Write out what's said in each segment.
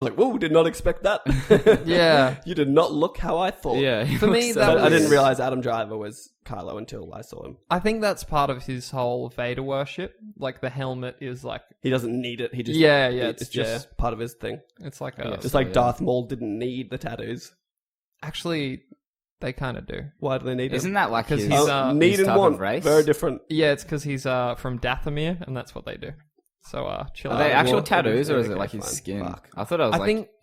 Like, whoa, did not expect that. Yeah. You did not look how I thought. Yeah. For me, that was... I didn't realize Adam Driver was Kylo until I saw him. I think that's part of his whole Vader worship. Like, the helmet is like... He doesn't need it. He just it's just part of his thing. It's like a... Just like Darth Maul didn't need the tattoos. Actually, they kind of do. Why do they need it? Isn't that like his, he's, need his and type want, of race? very different. Yeah, it's because he's from Dathomir, and that's what they do. So, chill Are out. they actual well, tattoos, or is okay, it like his fine. skin? Fuck. I thought it was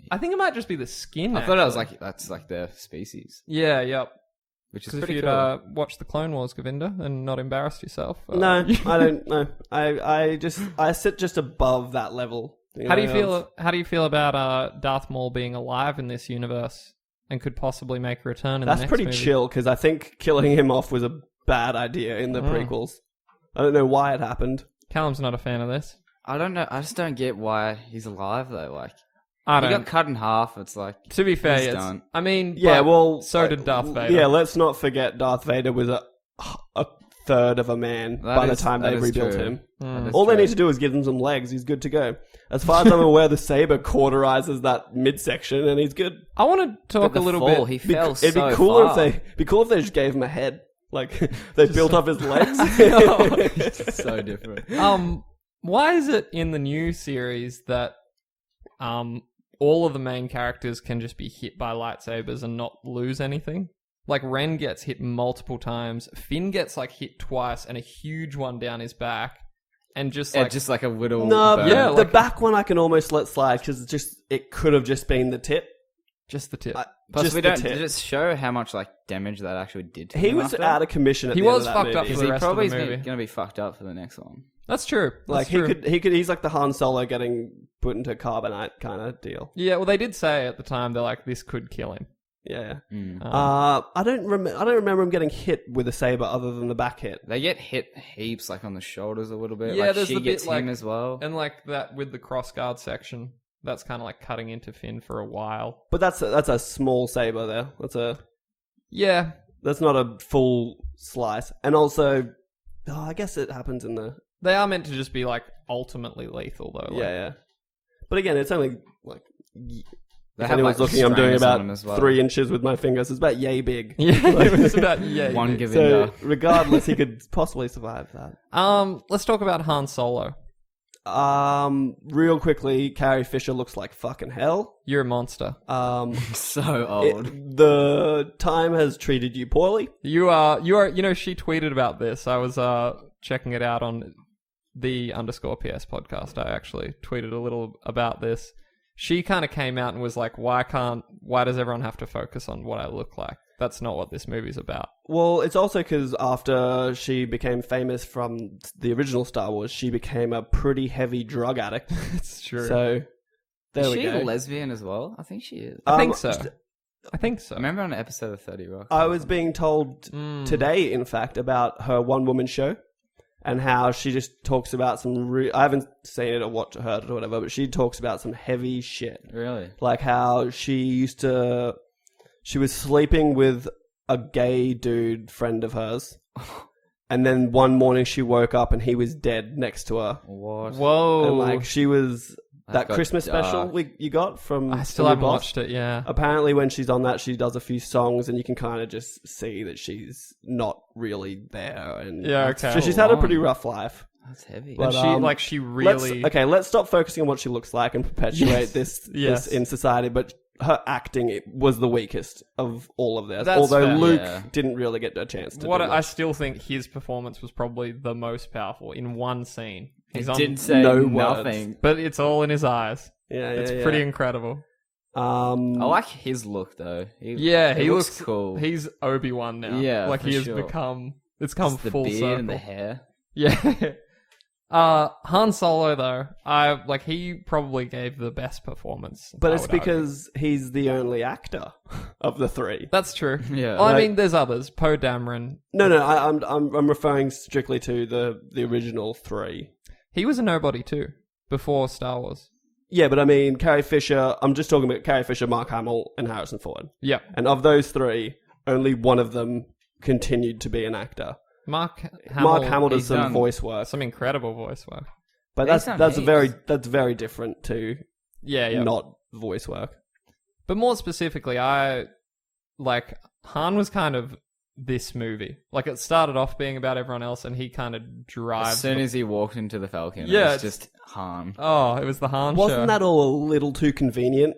I think it might just be the skin. I thought it was actually. like that's like their species, Yeah, yep. which is Because if pretty you'd cool. watched the Clone Wars, Govinda, and not embarrassed yourself. No, I don't know. I sit just above that level. How do you feel about Darth Maul being alive in this universe and could possibly make a return in the next That's pretty movie? chill, because I think killing him off was a bad idea in the prequels. I don't know why it happened. Callum's not a fan of this. I don't know. I just don't get why he's alive though. Like I he don't. got cut in half. It's like To be fair, he's it's, done. I mean, Yeah, but well... so did Darth Vader. Yeah, let's not forget Darth Vader was a third of a man by the time they rebuilt him. That is All they true. need to do is give him some legs. He's good to go. As far as I'm aware, the saber cauterizes that midsection, and he's good. I want to talk But a the little fall, bit. He fell It'd so be cooler far. if they just gave him a head. Like they built up his legs. So different. Why is it in the new series that all of the main characters can just be hit by lightsabers and not lose anything? Like Ren gets hit multiple times, Finn gets like hit twice and a huge one down his back, and just like a little. No, burn. yeah, the like- back one I can almost let slide because it could have just been the tip. just the tip. Plus, just we the don't. tip. Did it show how much like damage that actually did to He him was after? out of commission. At He the end was of that fucked up movie. for He the rest of probably the is movie. going to be fucked up for the next one. That's true. Like That's true. he could. He's like the Han Solo getting put into carbonite kind of deal. Yeah, well, they did say at the time they're like, this could kill him. Yeah. Mm. I don't remember him getting hit with a saber other than the back hit. They get hit heaps, like on the shoulders a little bit. Yeah, like there's she the gets bit, like- him as well. And like that with the crossguard section, that's kind of like cutting into Finn for a while. But that's a small saber there. Yeah, That's not a full slice. And also, I guess it happens in the they are meant to just be like ultimately lethal though. Like, yeah. But again, it's only like. They If have, anyone's like, looking, I'm doing strangers on about them as well. 3 inches with my fingers. It's about yay big. Yeah, it was about One big. Govinda. So regardless, he could possibly survive that. Let's talk about Han Solo. Real quickly, Carrie Fisher looks like fucking hell. You're a monster. So old. The time has treated you poorly. You are. You know, she tweeted about this. I was checking it out on the _PS podcast. I actually tweeted a little about this. She kind of came out and was like, why does everyone have to focus on what I look like? That's not what this movie's about. Well, it's also because after she became famous from the original Star Wars, she became a pretty heavy drug addict. It's true. So there Is we she go. a lesbian as well? I think she is. I think so. I think so. I remember on an episode of 30 Rock. I was being told today, in fact, about her one-woman show and how she just talks about some... I haven't seen it or watched heard it or whatever, but she talks about some heavy shit. Really? Like how she was sleeping with a gay dude friend of hers. And then one morning she woke up and he was dead next to her. What? Whoa. And like she was... That got Christmas dark. special you got from... I still from your haven't boss? watched it, yeah. Apparently when she's on that, she does a few songs and you can kind of just see that she's not really there. And Yeah, okay. So she's had a pretty rough life. That's heavy. But, And she really... Let's stop focusing on what she looks like and perpetuate Yes. this Yes. in society. But her acting was the weakest of all of theirs. That's Although fair. Luke Yeah. didn't really get a chance to What do I much. still think his performance was probably the most powerful in one scene. He He's on, didn't say no nothing. but it's all in his eyes. Yeah, It's yeah, pretty yeah. incredible. I like his look though. Yeah, he looks cool. He's Obi-Wan now. Yeah, like for he has sure. become. It's come Just the full beard circle. and the hair. Yeah. Han Solo though, he probably gave the best performance. But I it's would argue. because he's the only actor of the three. That's true. Yeah. Well, I Like- mean, there's others. Poe Dameron. No, I'm referring strictly to the original three. He was a nobody too before Star Wars. Yeah, but I mean, Carrie Fisher, I'm just talking about Carrie Fisher, Mark Hamill, and Harrison Ford. Yeah. And of those three, only one of them continued to be an actor. Mark Hamill does he's some done voice work. some incredible voice work. But He's that's done heaps. very different to Yeah. not voice work. But more specifically, Han was kind of this movie. Like, it started off being about everyone else, and he kind of drives. As soon as he walked into the Falcon, Yeah, it was just Han. Oh, it was the Han show. Wasn't that all a little too convenient?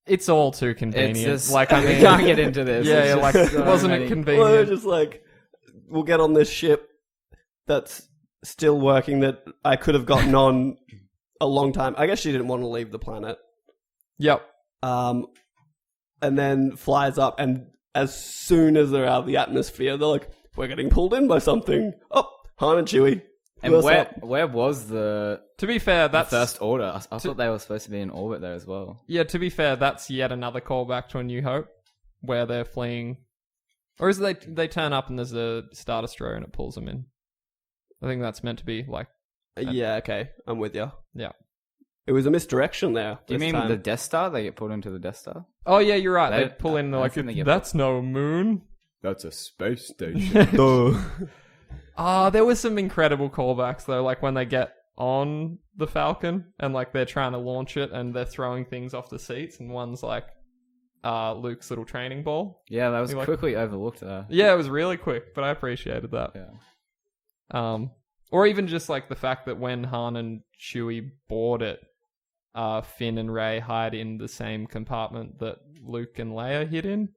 It's all too convenient. It's just, like, I mean, we can't get into this. Yeah, It's like, just so wasn't many- it convenient? Well, they're just like, we'll get on this ship that's still working that I could have gotten on a long time. I guess she didn't want to leave the planet. Yep. And then flies up, and as soon as they're out of the atmosphere, they're like, we're getting pulled in by something. Oh, Han and Chewie. And What's up? where was the To be fair, that's First Order? I thought they were supposed to be in orbit there as well. Yeah, to be fair, that's yet another callback to A New Hope, where they're fleeing, or is it they turn up and there's a Star Destroyer and it pulls them in? I think that's meant to be like. Yeah, okay. I'm with you. Yeah. It was a misdirection there. Do you this mean time. the Death Star? They get pulled into the Death Star? Oh yeah, you're right. They- They pull in. They're I like, think they get- that's no moon. That's a space station. Duh. There was some incredible callbacks though, like when they get on the Falcon and like they're trying to launch it and they're throwing things off the seats, and one's like Luke's little training ball. Yeah, that was Like- quickly overlooked there. Yeah, it was really quick, but I appreciated that. Yeah. Or even just like the fact that when Han and Chewie board it, Finn and Rey hide in the same compartment that Luke and Leia hid in.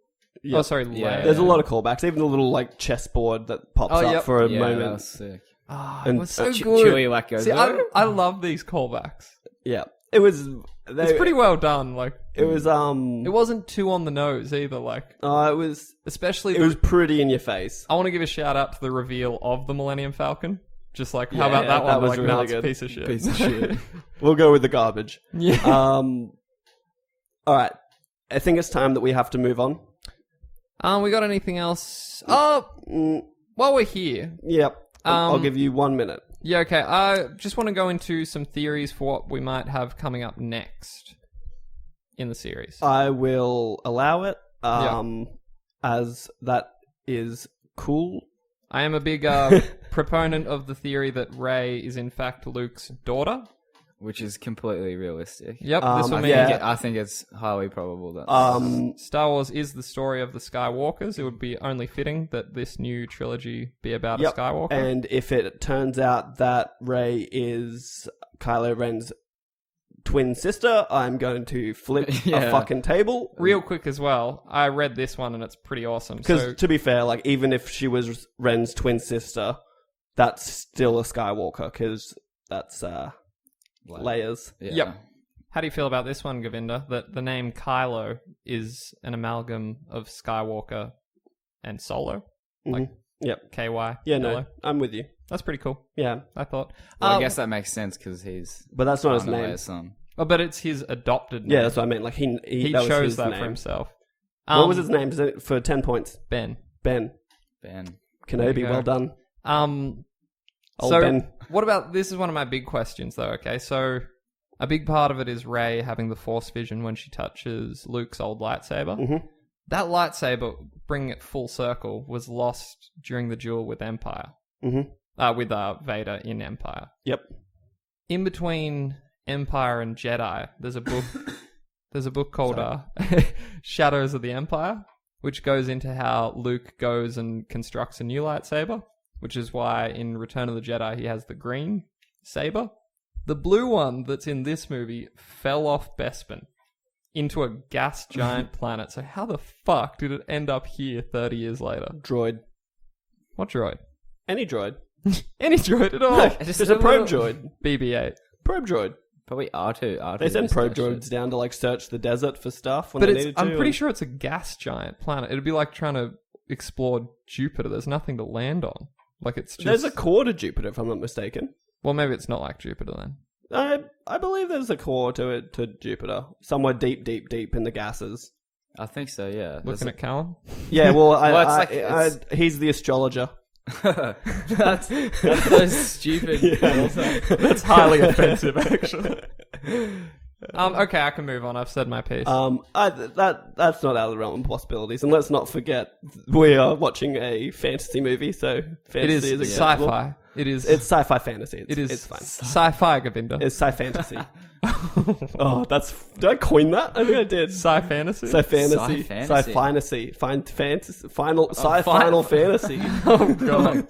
Yep. Oh, sorry, Yeah. Leia. There's a lot of callbacks. Even the little like chessboard that pops up yep. for a Yeah, moment. that was sick. It and was so Chewie good. like goes, See, "Oh." I love these callbacks. Yeah, it was. It's pretty well done. Like It was. it wasn't too on the nose either. Like It was. especially It was pretty in your face. I want to give a shout out to the reveal of the Millennium Falcon. Just like, how Yeah, about that one? that was Like, really no, it's a good. piece of shit. Piece of shit. We'll go with the garbage. Yeah. All right. I think it's time that we have to move on. We got anything else? Oh, while we're here. Yep. I'll Um, give you 1 minute. Yeah, okay. I just want to go into some theories for what we might have coming up next in the series. I will allow it. Yeah. As that is cool. I am a big proponent of the theory that Rey is in fact Luke's daughter. Which is completely realistic. Yep, this will mean yeah. I think it's highly probable that. Star Wars is the story of the Skywalkers. It would be only fitting that this new trilogy be about a Skywalker. And if it turns out that Rey is Kylo Ren's twin sister, I'm going to flip a Yeah. fucking table. Real quick as well, I read this one and it's pretty awesome. Because So, to be fair, like even if she was Ren's twin sister, that's still a Skywalker because that's Leia's. Yeah. Yep. How do you feel about this one, Govinda? That the name Kylo is an amalgam of Skywalker and Solo? Like Yep. KY? Yeah, no, Yellow? I'm with you. That's pretty cool, Yeah, I thought. Well, I guess that makes sense because he's but that's not his Han and name. Leia's son. Oh, but it's his adopted name. Yeah, that's what I meant. Like he He that was chose his that name. for himself. What was his name? Is it for 10 points? Ben. Ben Ben. There Kenobi. you go. Well done. Old So, Ben. what about, this is one of my big questions though, okay? So, a big part of it is Rey having the Force vision when she touches Luke's old lightsaber. Mm-hmm. That lightsaber, bringing it full circle, was lost during the duel with Empire. Mm-hmm. With Vader in Empire. Yep. In between Empire and Jedi, there's a book. There's a book called Shadows of the Empire, which goes into how Luke goes and constructs a new lightsaber, which is why in Return of the Jedi he has the green saber. The blue one that's in this movie fell off Bespin into a gas giant planet. So how the fuck did it end up here 30 years later? Droid. What droid? Any droid. Any droid at all. No, just a probe droid. BB-8. Probe droid. Probably R2. They send just probe does shit. droids down to like search the desert for stuff when But they it's, needed to. I'm pretty and- sure it's a gas giant planet. It'd be like trying to explore Jupiter. There's nothing to land on. Like it's just... There's a core to Jupiter, if I'm not mistaken. Well, maybe it's not like Jupiter then. I believe there's a core to it to Jupiter, somewhere deep in the gases. I think so, yeah. Looking at Callum? Yeah, well, Well, it's he's the astrologer. that's so stupid. Yeah. That's highly offensive, actually. Okay, I can move on. I've said my piece. That's not out of the realm of possibilities. And let's not forget, we are watching a fantasy movie, so fantasy it is is acceptable. sci-fi. It's sci-fi fantasy. It's fine. Sci-fi, Govinda. It's sci-fantasy. Oh, did I coin that? I think I did. Sci-fantasy? Sci-fantasy. Sci-fantasy. Sci-fantasy. Final fantasy. Oh, God.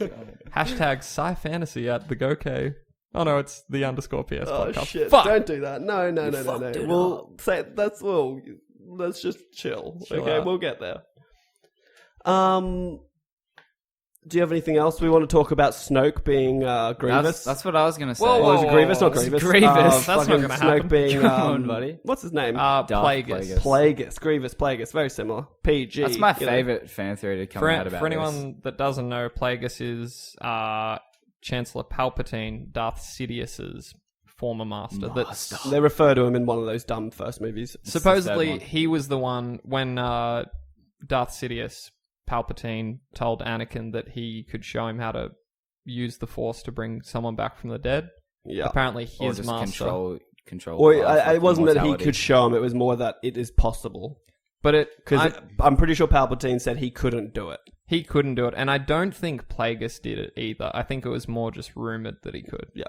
Hashtag sci-fantasy at the GoK. Oh, no, it's the _PS podcast. Oh, shit. Fuck! Don't do that. No. fucked it We'll say, let's just chill. Chill Okay, out. we'll get there. Do you have anything else we want to talk about? Snoke being Grievous? That's what I was gonna say. Whoa, Or is it Grievous? Not It's Grievous. Grievous. That's not fucking gonna Snoke happen. being Come on, buddy. What's his name? Darth Plagueis. Plagueis. Grievous. Plagueis. Very similar. PG. That's my you know. favorite fan theory to come out about For this. anyone that doesn't know, Plagueis is Chancellor Palpatine, Darth Sidious's former master. They refer to him in one of those dumb first movies. Supposedly, one. he was the one when Darth Sidious, Palpatine, told Anakin that he could show him how to use the Force to bring someone back from the dead. Yeah. Apparently, Or his just master. control. Or path, it wasn't that he immortality. could show him, it was more that it is possible. But Because I'm pretty sure Palpatine said he couldn't do it. he couldn't do it, and I don't think Plagueis did it either. I think it was more just rumored that he could. Yeah.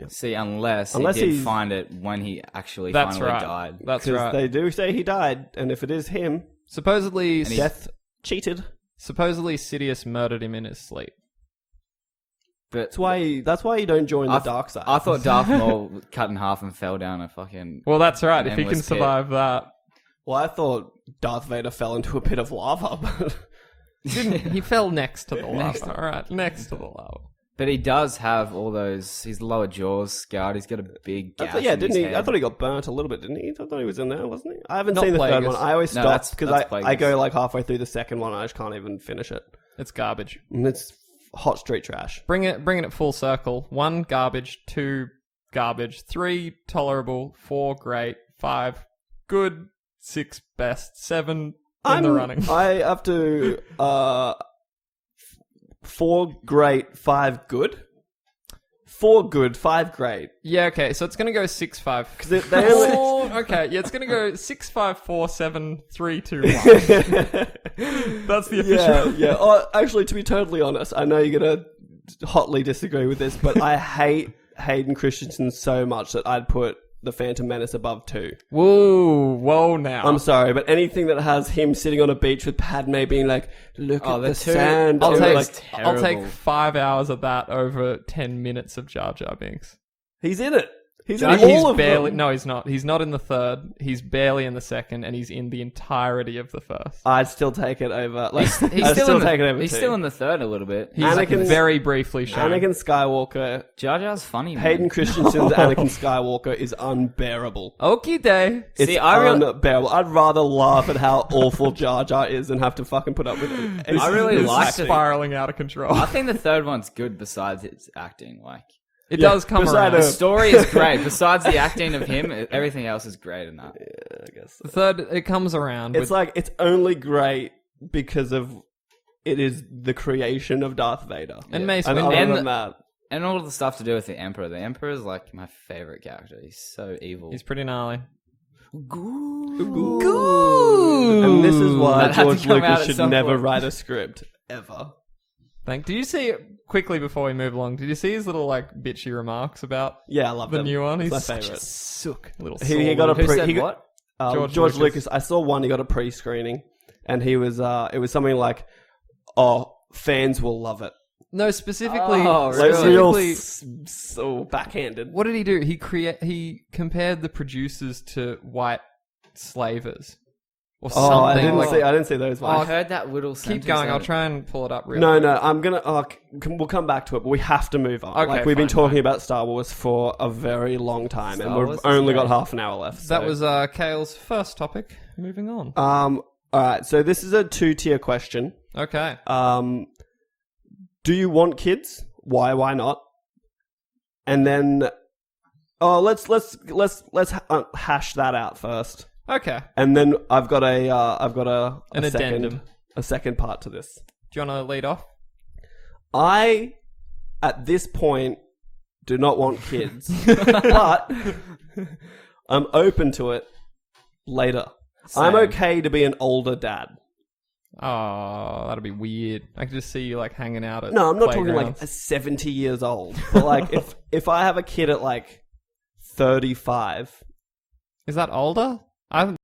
See, unless he Unless did he's- find it when he actually That's finally right. died. That's Because right. they do say he died, and if it is him, Supposedly, death cheated. Sidious murdered him in his sleep. But That's why you don't join the I dark side. I thought Darth Maul cut in half and fell down a fucking. Well, that's right. An If he can endless pit. survive that, Well, I thought Darth Vader fell into a pit of lava, but he fell next to the lava. All right, next to the lava. But he does have all those. His lower jaw's scarred. He's got a big gash. yeah, in didn't his he? head. I thought he got burnt a little bit, didn't he? I thought he was in there, wasn't he? I haven't Not seen the third Plagueis. one. I always No, stop that's because I Plagueis. go like halfway through the second one and I just can't even finish it. It's garbage. And it's hot street trash. Bringing it full circle. 1, garbage. 2, garbage. 3, tolerable. 4, great. 5, good. 6, best. 7, in the running. I have to 4 great, 5 good. 4 good, 5 great. Yeah, okay. So it's gonna go 6, 5. Because they only. Okay, yeah, it's gonna go 6, 5, 4, 7, 3, 2, 1. That's the official. Yeah. Oh, actually, to be totally honest, I know you're gonna hotly disagree with this, but I hate Hayden Christensen so much that I'd put The Phantom Menace above 2. Whoa now. I'm sorry, but anything that has him sitting on a beach with Padme being like, "Look at the the two- sand," I'll and take like, I'll take terrible. 5 hours of that over 10 minutes of Jar Jar Binks. he's in it. He's in He's all of barely them. no, he's not. He's not in the third. He's barely in the second, and he's in the entirety of the first. I'd still take it over. Like, He's I'd still in the, take it over He's 2. still in the third a little bit. He's Anakin's- very briefly shown. Anakin Skywalker. Jar Jar's funny. Man. Hayden Christensen's Anakin Skywalker is unbearable. Okie day. It's See, I really- unbearable. I'd rather laugh at how awful Jar Jar is than have to fucking put up with it. I really It's liked it. spiraling out of control. I think the third one's good. Besides its acting, like It Yeah, does come beside around. the story is great. Besides the acting of him, everything else is great in that. I guess. The third, it comes around. It's like, it's only great because of it is the creation of Darth Vader. And Mace And Windu. other than that, And all of the stuff to do with the Emperor. The Emperor is like my favorite character. He's so evil. He's pretty gnarly. and this is why That had to George come out Lucas at should some never point. write a script ever. Did you see quickly before we move along? Did you see his little like bitchy remarks about Yeah, I love the them. new one? It's He's my such favorite. a sook little. He got a Who pre- said he got- what? George George Lucas. I saw one. He got a pre-screening, and he was. It was something like, "Oh, fans will love it." No, specifically. Oh, Like really? real specifically, so backhanded. what did he do? He compared the producers to white slavers or Oh, something. I didn't like, see. I didn't see those I ones. heard that little sentence. Keep going. I'll out. try and pull it up real No, quick. no. I'm gonna. We'll come back to it, but we have to move on. Okay, like we've been fine, talking fine. about Star Wars for a very long time, Star and Wars we've is only got great. half an hour left. That so- was Kale's first topic. Moving on. All right. So this is a 2-tier question. Okay. Do you want kids? Why not? And then, let's hash that out first. Okay. And then I've got a An addendum. second part to this. Do you want to lead off? I, at this point, do not want kids, but I'm open to it later. I'm Same. okay to be an older dad. Oh, that'd be weird. I could just see you like hanging out at No, I'm not talking playgrounds. like 70 years old. But like if I have a kid at like 35, Is that older? I